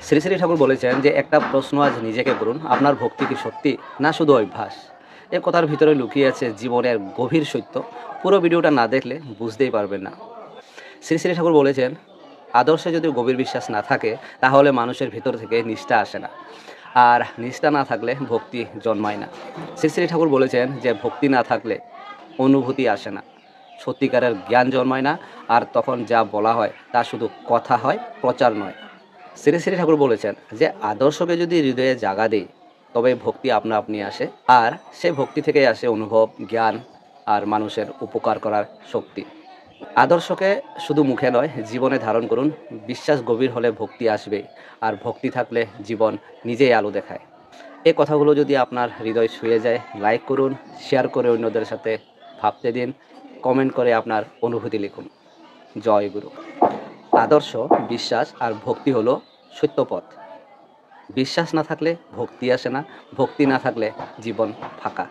শ্রী শ্রী ঠাকুর বলেছেন যে একটা প্রশ্ন আজ নিজেকে করুন, আপনার ভক্তি কি সত্যি না শুধু অভ্যাস? এ কথার ভিতরে লুকিয়ে আছে জীবনের গভীর সত্য। পুরো ভিডিওটা না দেখলে বুঝতেই পারবেন না। শ্রী শ্রী ঠাকুর বলেছেন, আদর্শে যদি গভীর বিশ্বাস না থাকে তাহলে মানুষের ভিতর থেকে নিষ্ঠা আসে না, আর নিষ্ঠা না থাকলে ভক্তি জন্মায় না। শ্রী শ্রী ঠাকুর বলেছেন যে ভক্তি না থাকলে অনুভূতি আসে না, সত্যিকারের জ্ঞান জন্মায় না, আর তখন যা বলা হয় তা শুধু কথা হয়, প্রচার নয়। শ্রী শ্রী ঠাকুর বলেছেন যে আদর্শকে যদি হৃদয়ে জাগা দেয় তবে ভক্তি আপনা আপনি আসে, আর সেই ভক্তি থেকেই আসে অনুভব, জ্ঞান আর মানুষের উপকার করার শক্তি। আদর্শকে শুধু মুখে নয়, জীবনে ধারণ করুন। বিশ্বাস গভীর হলে ভক্তি আসবে, আর ভক্তি থাকলে জীবন নিজেই আলো দেখায়। এই কথাগুলো যদি আপনার হৃদয় ছুঁয়ে যায়, লাইক করুন, শেয়ার করে অন্যদের সাথে ভাবতে দিন, কমেন্ট করে আপনার অনুভূতি লিখুন। জয় গুরু। আদর্শ, বিশ্বাস আর ভক্তি হলো সত্যপথ। বিশ্বাস না থাকলে ভক্তি আসে না, ভক্তি না থাকলে জীবন ফাঁকা।